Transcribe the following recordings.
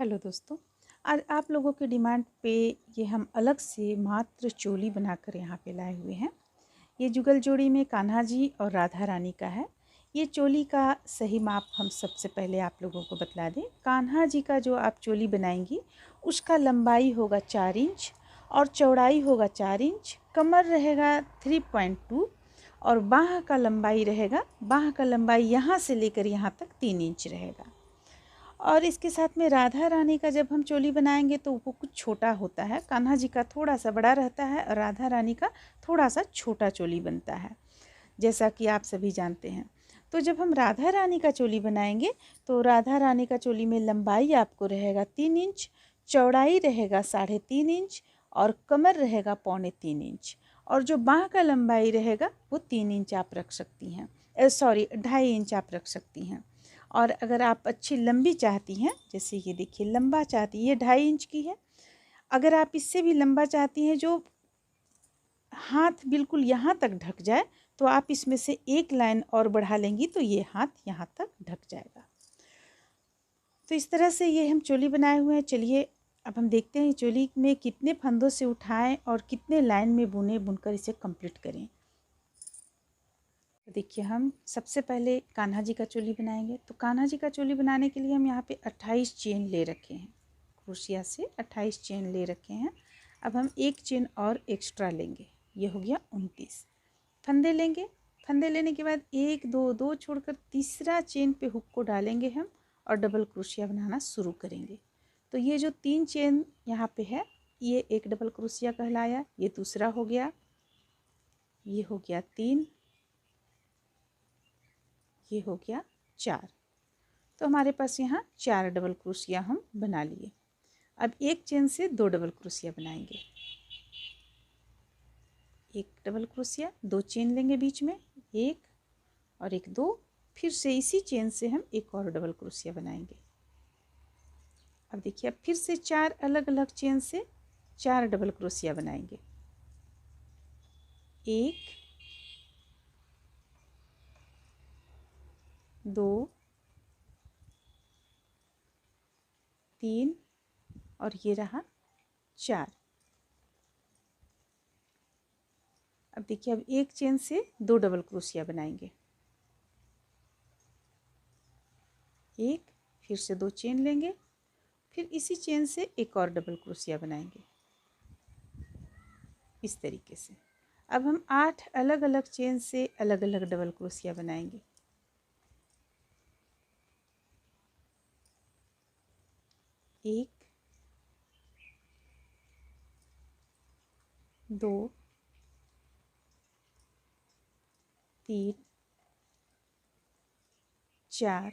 Hello दोस्तों, आज आप लोगों के डिमांड पे ये हम अलग से मात्र चोली बनाकर यहाँ पे लाए हुए हैं। ये जुगल जोड़ी में कान्हा जी और राधा रानी का है। ये चोली का सही माप हम सबसे पहले आप लोगों को बतला दें। कान्हा जी का जो आप चोली बनाएंगी उसका लंबाई होगा 4 इंच और चौड़ाई होगा 4 इंच। कमर रहेगा 3.2 और बाह का लंबाई रहेगा, बाह का लंबाई यहाँ से लेकर यहाँ तक 3 इंच रहेगा। और इसके साथ में राधा रानी का जब हम चोली बनाएंगे तो वो कुछ छोटा होता है। कान्हा जी का थोड़ा सा बड़ा रहता है और राधा रानी का थोड़ा सा छोटा चोली बनता है, जैसा कि आप सभी जानते हैं। तो जब हम राधा रानी का चोली बनाएंगे तो राधा रानी का चोली में लंबाई आपको रहेगा 3 इंच, चौड़ाई रहेगा 3.5 इंच और कमर रहेगा 3.25 इंच और जो बाह का लंबाई रहेगा वो 3 इंच आप रख सकती हैं, 2.5 इंच आप रख सकती हैं। और अगर आप अच्छी लंबी चाहती हैं, जैसे ये देखिए लंबा चाहती है, ये 2.5 इंच की है। अगर आप इससे भी लंबा चाहती हैं जो हाथ बिल्कुल यहाँ तक ढक जाए तो आप इसमें से एक लाइन और बढ़ा लेंगी तो ये हाथ यहाँ तक ढक जाएगा। तो इस तरह से ये हम चोली बनाए हुए हैं। चलिए अब हम देखते हैं चोली में कितने फंदों से उठाएं और कितने लाइन में बुनकर इसे कंप्लीट करें। देखिए हम सबसे पहले कान्हा जी का चोली बनाएंगे। तो कान्हा जी का चोली बनाने के लिए हम यहाँ पे 28 चेन ले रखे हैं, क्रोशिया से 28 चेन ले रखे हैं। अब हम एक चेन और एक्स्ट्रा लेंगे, ये हो गया 29 फंदे लेंगे। फंदे लेने के बाद 1 2 2 छोड़कर तीसरा चेन पे हुक को डालेंगे हम और डबल क्रोशिया बनाना शुरू करेंगे। तो ये जो 3 चेन यहाँ पे है ये एक डबल क्रोशिया कहलाया, ये दूसरा हो गया, ये हो गया 3, ये हो गया 4। तो हमारे पास यहाँ 4 डबल क्रोशिया हम बना लिए। अब एक चेन से 2 डबल क्रोशिया बनाएंगे, एक डबल क्रोशिया, 2 चेन लेंगे बीच में, एक और एक 2, फिर से इसी चेन से हम एक और डबल क्रोशिया बनाएंगे। अब देखिए अब फिर से 4 अलग अलग चेन से 4 डबल क्रोशिया बनाएंगे, 1 2 3 और ये रहा 4। अब देखिए अब एक चेन से 2 डबल क्रोशिया बनाएंगे, एक, फिर से 2 चेन लेंगे, फिर इसी चेन से एक और डबल क्रोशिया बनाएंगे इस तरीके से। अब हम 8 अलग अलग चेन से अलग अलग डबल क्रोशिया बनाएंगे, 1 2 3 4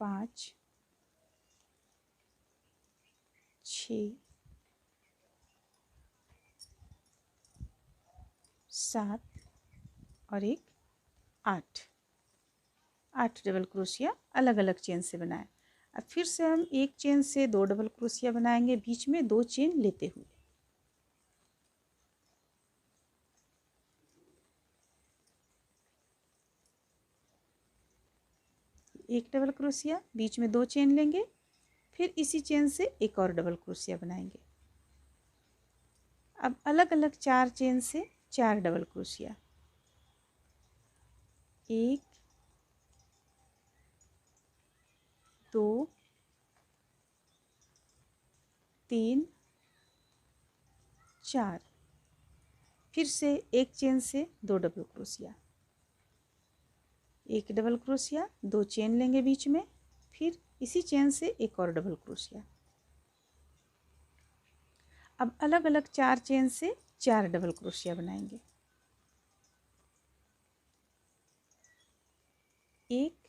5 6 7 और एक 8 डबल क्रोशिया अलग अलग चेन से बनाए। अब फिर से हम एक चेन से 2 डबल क्रोशिया बनाएंगे, बीच में 2 चेन लेते हुए, एक डबल क्रोशिया, बीच में 2 चेन लेंगे, फिर इसी चेन से एक और डबल क्रोशिया बनाएंगे। अब अलग अलग 4 चेन से 4 डबल क्रोशिया, 1 2 3 4, फिर से एक चेन से 2 डबल क्रोशिया, एक डबल क्रोशिया, 2 चेन लेंगे बीच में, फिर इसी चेन से एक और डबल क्रोशिया। अब अलग अलग 4 चेन से 4 डबल क्रोशिया बनाएंगे, 1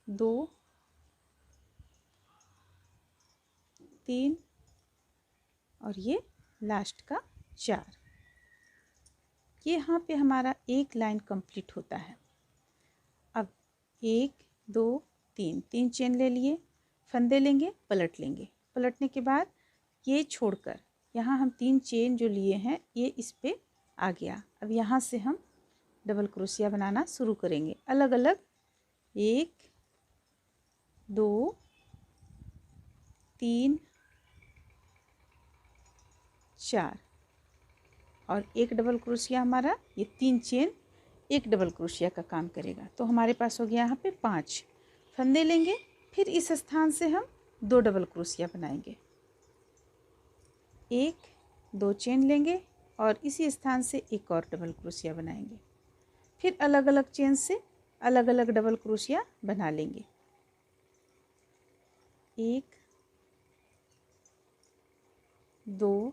2 3 और ये लास्ट का 4। ये यहाँ पे हमारा एक लाइन कंप्लीट होता है। अब 1 2 3 3 चेन ले लिए, फंदे लेंगे, पलट लेंगे, पलटने के बाद ये छोड़कर यहाँ हम 3 चेन जो लिए हैं ये इस पे आ गया। अब यहाँ से हम डबल क्रोशिया बनाना शुरू करेंगे, अलग अलग 1 2 3 4 और एक डबल क्रोशिया हमारा, ये 3 चेन एक डबल क्रोशिया का काम करेगा। तो हमारे पास हो गया यहाँ पे 5 फंदे लेंगे। फिर इस स्थान से हम 2 डबल क्रोशिया बनाएंगे, 1 2 चेन लेंगे और इसी स्थान से एक और डबल क्रोशिया बनाएंगे। फिर अलग अलग चेन से अलग अलग डबल क्रोशिया बना लेंगे, 1 2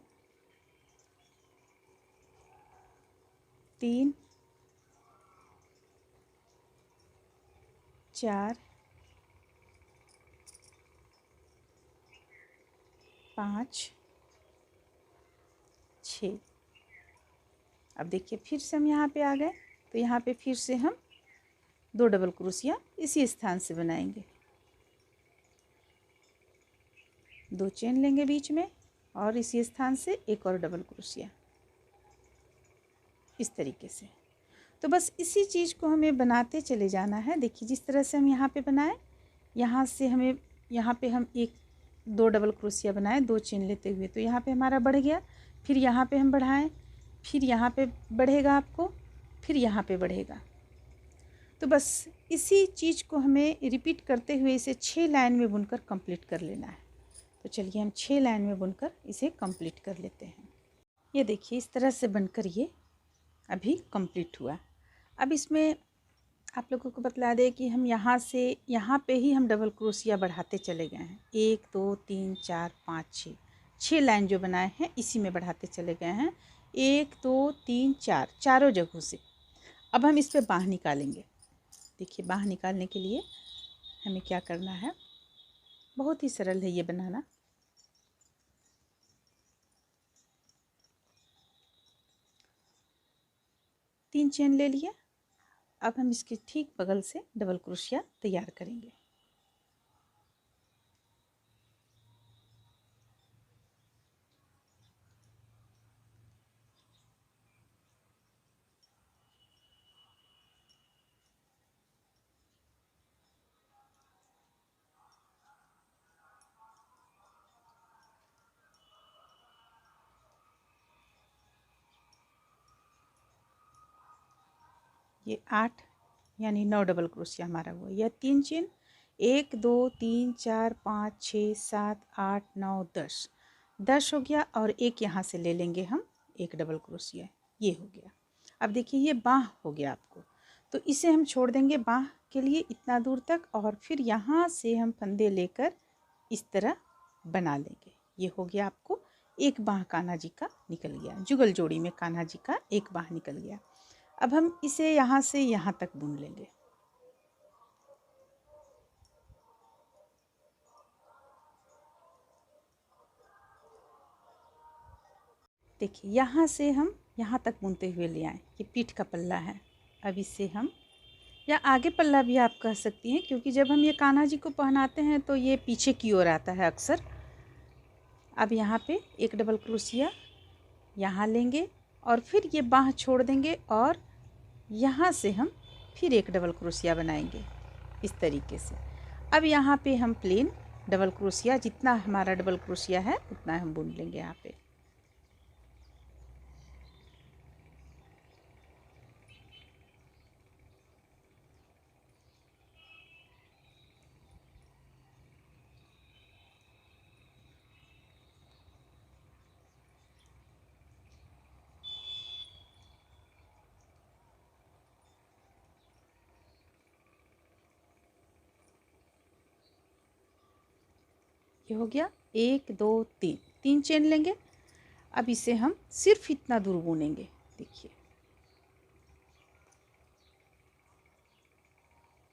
3 4 5 6। अब देखिए फिर से हम यहाँ पे आ गए, तो यहाँ पे फिर से हम 2 डबल क्रोशिया इसी स्थान से बनाएंगे, 2 चेन लेंगे बीच में और इसी स्थान से एक और डबल क्रोशिया, इस तरीके से। तो बस इसी चीज़ को हमें बनाते चले जाना है। देखिए जिस तरह से हम यहाँ पे बनाए, यहाँ से हमें, यहाँ पे हम 1 2 डबल क्रोशिया बनाए 2 चेन लेते हुए, तो यहाँ पे हमारा बढ़ गया। फिर यहाँ पे हम बढ़ाएं, फिर यहाँ पे बढ़ेगा आपको, फिर यहाँ पे बढ़ेगा। तो बस इसी चीज़ को हमें रिपीट करते हुए इसे 6 लाइन में बुनकर कंप्लीट कर लेना है। तो चलिए हम 6 लाइन में बुनकर इसे कंप्लीट कर लेते हैं। ये देखिए इस तरह से बनकर ये अभी कंप्लीट हुआ। अब इसमें आप लोगों को बतला दें कि हम यहाँ से यहाँ पे ही हम डबल क्रोशिया बढ़ाते चले गए हैं, 1 2 3 4 5 6 लाइन जो बनाए हैं इसी में बढ़ाते चले गए हैं, 1 2 3 4 चारों जगहों से। अब हम इस पे बाँह निकालेंगे। देखिए बाँह निकालने के लिए हमें क्या करना है, बहुत ही सरल है ये बनाना। तीन चेन ले लिया। अब हम इसके ठीक बगल से डबल क्रोशिया तैयार करेंगे। ये 8 यानी 9 डबल क्रोशिया हमारा हुआ। यह 3 चेन 1 2 3 4 5 6 7 8 9 10 हो गया और एक यहाँ से ले लेंगे हम एक डबल क्रोशिया, ये हो गया। अब देखिए ये बाँह हो गया आपको, तो इसे हम छोड़ देंगे बाँह के लिए इतना दूर तक और फिर यहाँ से हम फंदे लेकर इस तरह बना लेंगे। ये हो गया आपको एक बाँह कान्हा जी का निकल गया, जुगल जोड़ी में कान्हा जी का एक बाँह निकल गया। अब हम इसे यहाँ से यहाँ तक बुन लेंगे। देखिए यहाँ से हम यहाँ तक बुनते हुए ले आए, ये पीठ का पल्ला है। अब इसे हम, या आगे पल्ला भी आप कह सकती हैं, क्योंकि जब हम ये कान्हा जी को पहनाते हैं तो ये पीछे की ओर आता है अक्सर। अब यहाँ पे एक डबल क्रोशिया यहाँ लेंगे और फिर ये बाँह छोड़ देंगे और यहाँ से हम फिर एक डबल क्रोशिया बनाएंगे इस तरीके से। अब यहाँ पे हम प्लेन डबल क्रोशिया, जितना हमारा डबल क्रोशिया है उतना हम बुन लेंगे यहाँ पे। ये हो गया 1 2 3, 3 चेन लेंगे। अब इसे हम सिर्फ इतना दूर बुनेंगे। देखिए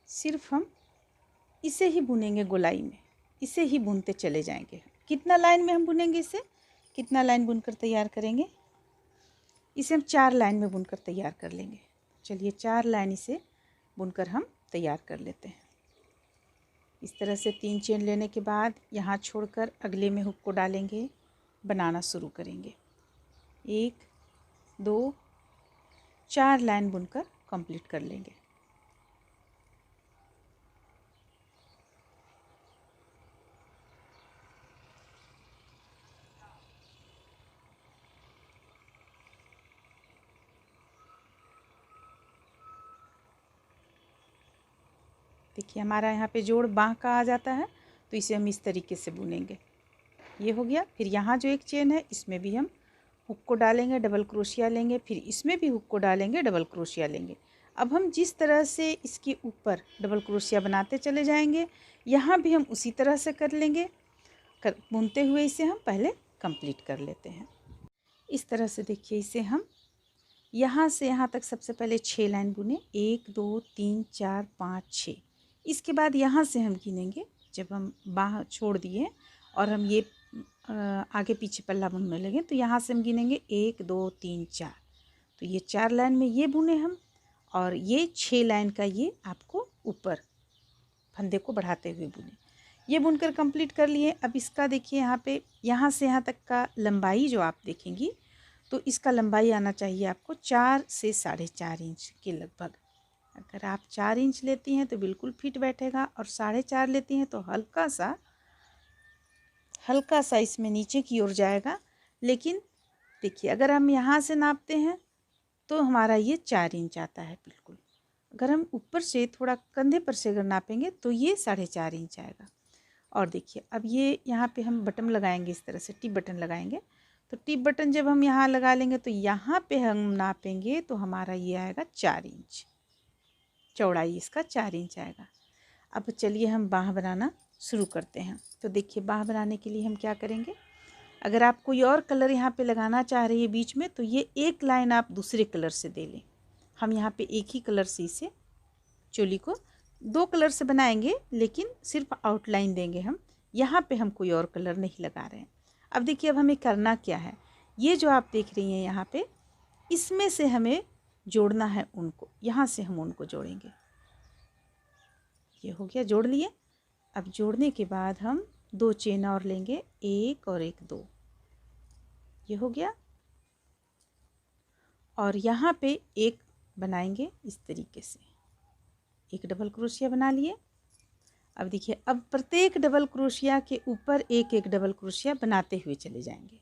सिर्फ हम इसे ही बुनेंगे, गोलाई में इसे ही बुनते चले जाएंगे। कितना लाइन में हम बुनेंगे इसे, कितना लाइन बुनकर तैयार करेंगे, इसे हम 4 लाइन में बुनकर तैयार कर लेंगे। चलिए 4 लाइन इसे बुनकर हम तैयार कर लेते हैं। इस तरह से 3 चेन लेने के बाद यहाँ छोड़कर अगले में हुक को डालेंगे, बनाना शुरू करेंगे। 1 2 4 लाइन बुनकर कंप्लीट कर लेंगे। देखिए हमारा यहाँ पे जोड़ बाँह का आ जाता है, तो इसे हम इस तरीके से बुनेंगे। ये हो गया। फिर यहाँ जो एक चेन है इसमें भी हम हुक को डालेंगे, डबल क्रोशिया लेंगे, फिर इसमें भी हुक को डालेंगे, डबल क्रोशिया लेंगे। अब हम जिस तरह से इसके ऊपर डबल क्रोशिया बनाते चले जाएंगे, यहाँ भी हम उसी तरह से कर लेंगे। बुनते हुए इसे हम पहले कंप्लीट कर लेते हैं। इस तरह से देखिए इसे हम यहाँ से यहाँ तक सबसे पहले 6 लाइन बुने, 1 2 3 4 5 6। इसके बाद यहाँ से हम गिनेंगे, जब हम बाँह छोड़ दिए और हम ये आगे पीछे पल्ला बुनने लगे, तो यहाँ से हम गिनेंगे 1 2 3 4। तो ये 4 लाइन में ये बुने हम, और ये 6 लाइन का ये आपको ऊपर फंदे को बढ़ाते हुए बुने। ये बुनकर कंप्लीट कर लिए। अब इसका देखिए यहाँ पे यहाँ से यहाँ तक का लंबाई जो आप देखेंगी, तो इसका लंबाई आना चाहिए आपको 4 से 4.5 इंच के लगभग। अगर आप 4 इंच लेती हैं तो बिल्कुल फिट बैठेगा, और 4.5 लेती हैं तो हल्का सा इसमें नीचे की ओर जाएगा। लेकिन देखिए अगर हम यहाँ से नापते हैं तो हमारा ये 4 इंच आता है बिल्कुल। अगर हम ऊपर से थोड़ा कंधे पर से अगर नापेंगे तो ये 4.5 इंच आएगा। और देखिए अब ये यहाँ पे हम बटन लगाएंगे, इस तरह से टिप बटन लगाएंगे। तो टिप बटन जब हम यहाँ लगा लेंगे तो यहाँ पे हम नापेंगे तो हमारा ये आएगा 4 इंच, चौड़ाई इसका 4 इंच आएगा। अब चलिए हम बाँह बनाना शुरू करते हैं। तो देखिए बाँह बनाने के लिए हम क्या करेंगे, अगर आप कोई और कलर यहाँ पे लगाना चाह रही है बीच में, तो ये एक लाइन आप दूसरे कलर से दे लें। हम यहाँ पे एक ही कलर से इसे चोली को 2 कलर से बनाएंगे, लेकिन सिर्फ आउटलाइन देंगे हम। यहाँ पे हम कोई और कलर नहीं लगा रहे हैं। अब देखिए अब हमें करना क्या है, ये जो आप देख रही हैं यहाँ पे, इसमें से हमें जोड़ना है उनको। यहाँ से हम उनको जोड़ेंगे। ये हो गया, जोड़ लिए। अब जोड़ने के बाद हम 2 चेन और लेंगे, 1 और 1 2। ये हो गया। और यहाँ पे एक बनाएंगे इस तरीके से, एक डबल क्रोशिया बना लिए। अब देखिए अब प्रत्येक डबल क्रोशिया के ऊपर एक एक डबल क्रोशिया बनाते हुए चले जाएंगे।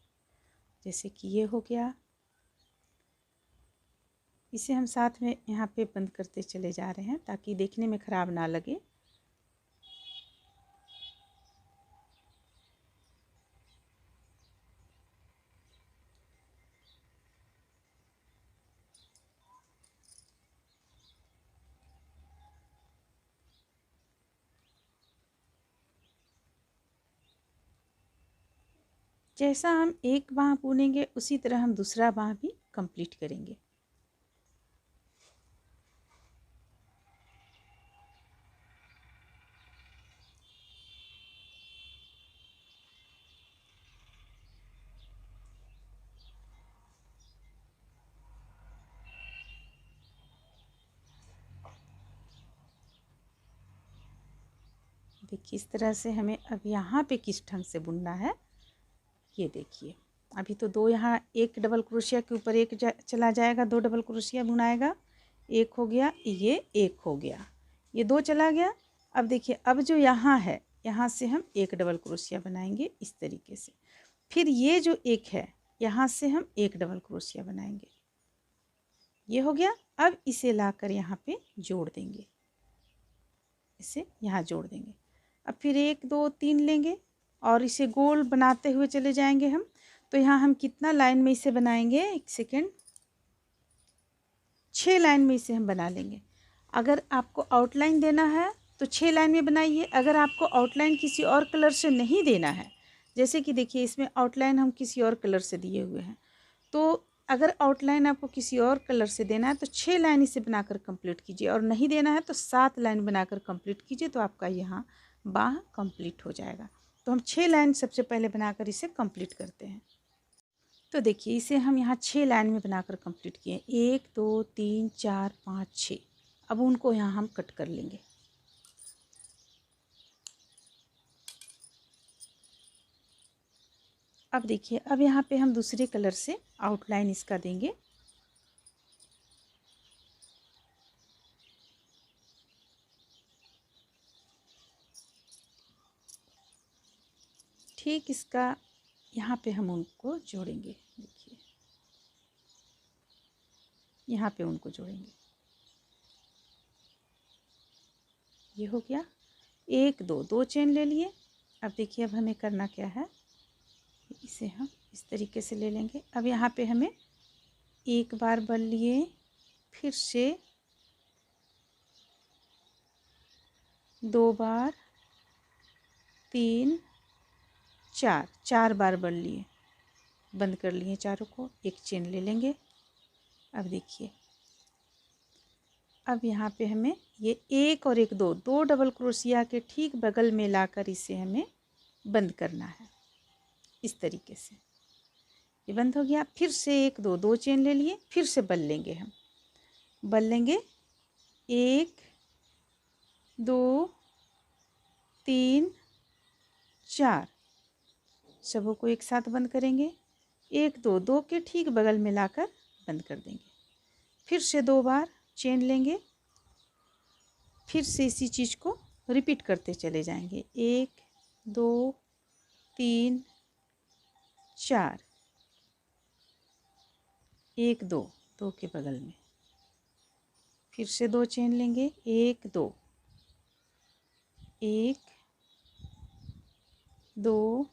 जैसे कि ये हो गया, इसे हम साथ में यहाँ पे बंद करते चले जा रहे हैं ताकि देखने में ख़राब ना लगे। जैसा हम एक बाँह बुनेंगे उसी तरह हम दूसरा बाँह भी कंप्लीट करेंगे। देखिए इस तरह से हमें अब यहाँ पे किस ढंग से बुनना है, ये देखिए। अभी तो 2 यहाँ एक डबल क्रोशिया के ऊपर एक चला जाएगा, 2 डबल क्रोशिया बुनाएगा, एक हो गया, ये एक हो गया, ये 2 चला गया। अब देखिए अब जो यहाँ है, यहाँ से हम एक डबल क्रोशिया बनाएंगे इस तरीके से। फिर ये जो एक है, यहाँ से हम एक डबल क्रोशिया बनाएंगे। ये हो गया। अब इसे लाकर यहाँ पे जोड़ देंगे, इसे यहाँ जोड़ देंगे। अब फिर 1 2 3 लेंगे और इसे गोल बनाते हुए चले जाएंगे हम। तो यहाँ हम कितना लाइन में इसे बनाएंगे, एक सेकेंड, 6 लाइन में इसे हम बना लेंगे। अगर आपको आउटलाइन देना है तो 6 लाइन में बनाइए। अगर आपको आउटलाइन किसी और कलर से नहीं देना है, जैसे कि देखिए इसमें आउटलाइन हम किसी और कलर से दिए हुए हैं, तो अगर आउटलाइन आपको किसी और कलर से देना है तो 6 लाइन इसे बनाकर कंप्लीट कीजिए, और नहीं देना है तो 7 लाइन बनाकर कंप्लीट कीजिए। तो आपका यहाँ बाँह कंप्लीट हो जाएगा। तो हम 6 लाइन सबसे पहले बनाकर इसे कंप्लीट करते हैं। तो देखिए इसे हम यहाँ 6 लाइन में बनाकर कंप्लीट किए, 1 2 3 4 5 6। अब उनको यहाँ हम कट कर लेंगे। अब देखिए अब यहाँ पे हम दूसरे कलर से आउटलाइन इसका देंगे। ठीक इसका यहाँ पे हम उनको जोड़ेंगे। देखिए यहाँ पे उनको जोड़ेंगे। ये हो गया, 1 2 2 चेन ले लिए। अब देखिए अब हमें करना क्या है, इसे हम इस तरीके से ले लेंगे। अब यहाँ पे हमें एक बार बल लिए, फिर से 2 बार, 3 4, 4 बार बल लिए, बंद कर लिए चारों को, एक चेन ले लेंगे। अब देखिए अब यहाँ पे हमें ये 1 और 1 2 2 डबल क्रोशिया के ठीक बगल में लाकर इसे हमें बंद करना है। इस तरीके से ये बंद हो गया। फिर से 1 2 2 चेन ले लिए, फिर से बल लेंगे, हम बल लेंगे 1 2 3 4, सबों को एक साथ बंद करेंगे। 1 2 2 के ठीक बगल में लाकर बंद कर देंगे। फिर से 2 बार चेन लेंगे, फिर से इसी चीज़ को रिपीट करते चले जाएंगे। 1 2 3 4, 1 2 2 के बगल में, फिर से 2 चेन लेंगे, 1 2 1 2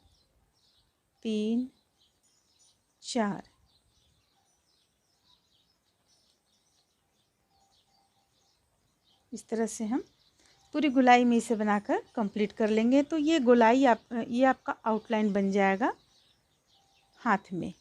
3 4, इस तरह से हम पूरी गोलाई में इसे बनाकर कंप्लीट कर लेंगे। तो ये गोलाई ये आपका आउटलाइन बन जाएगा हाथ में।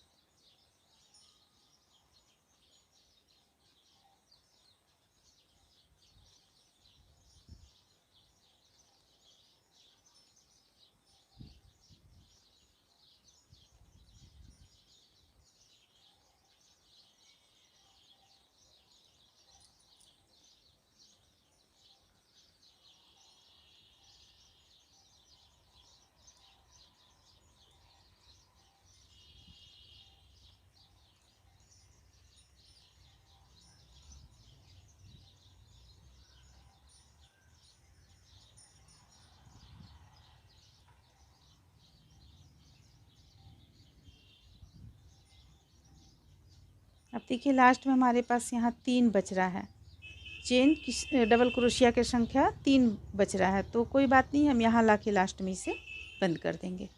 अब देखिए लास्ट में हमारे पास यहाँ 3 बच रहा है, चेन की डबल क्रोशिया की संख्या 3 बच रहा है। तो कोई बात नहीं, हम यहाँ ला के लास्ट में इसे बंद कर देंगे।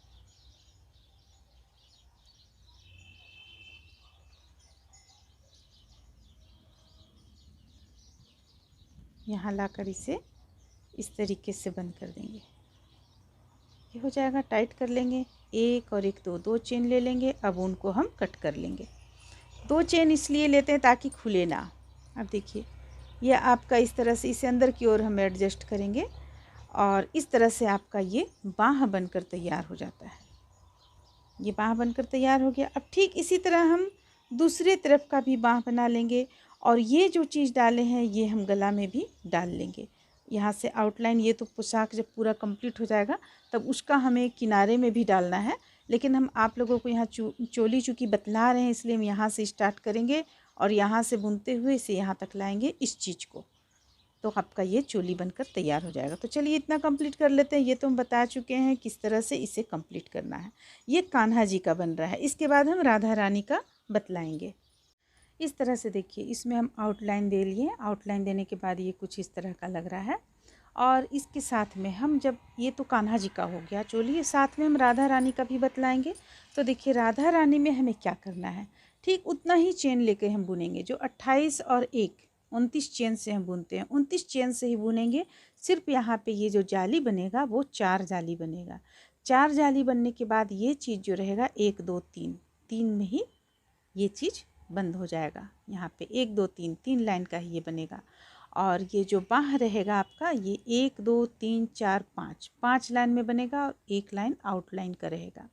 यहाँ लाकर इसे इस तरीके से बंद कर देंगे। ये हो जाएगा, टाइट कर लेंगे। 1 और 1 2 2 चेन ले लेंगे। अब उनको हम कट कर लेंगे। 2 चेन इसलिए लेते हैं ताकि खुले ना। अब देखिए ये आपका इस तरह से इसे अंदर की ओर हम एडजस्ट करेंगे और इस तरह से आपका ये बाँह बनकर तैयार हो जाता है। ये बाँह बनकर तैयार हो गया। अब ठीक इसी तरह हम दूसरे तरफ का भी बाँह बना लेंगे और ये जो चीज़ डाले हैं ये हम गला में भी डाल लेंगे। यहाँ से आउटलाइन, ये तो पोशाक जब पूरा कंप्लीट हो जाएगा तब उसका हमें किनारे में भी डालना है, लेकिन हम आप लोगों को यहाँ चोली चूँकि बतला रहे हैं इसलिए हम यहाँ से स्टार्ट करेंगे और यहाँ से बुनते हुए इसे यहाँ तक लाएंगे इस चीज़ को, तो आपका ये चोली बनकर तैयार हो जाएगा। तो चलिए इतना कंप्लीट कर लेते हैं। ये तो हम बता चुके हैं किस तरह से इसे कंप्लीट करना है। ये कान्हा जी का बन रहा है। इसके बाद हम राधा रानी का बतलाएंगे। इस तरह से देखिए इसमें हम आउटलाइन दे लिए। आउटलाइन देने के बाद ये कुछ इस तरह का लग रहा है और इसके साथ में हम जब, ये तो कान्हा जी का हो गया चोली, साथ में हम राधा रानी का भी बतलाएंगे। तो देखिए राधा रानी में हमें क्या करना है, ठीक उतना ही चेन लेके हम बुनेंगे जो 28 और 1 29 चेन से हम बुनते हैं, 29 चेन से ही बुनेंगे। सिर्फ यहाँ पे ये जो जाली बनेगा वो 4 जाली बनेगा। 4 जाली बनने के बाद ये चीज़ जो रहेगा 1 2 3 3 में ही ये चीज़ बंद हो जाएगा। यहाँ पे 1 2 3 3 लाइन का ही ये बनेगा और ये जो बाँह रहेगा आपका ये 1 2 3 4 5 5 लाइन में बनेगा और 1 लाइन आउटलाइन का रहेगा।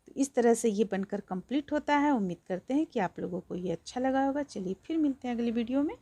तो इस तरह से ये बनकर कंप्लीट होता है। उम्मीद करते हैं कि आप लोगों को ये अच्छा लगा होगा। चलिए फिर मिलते हैं अगली वीडियो में।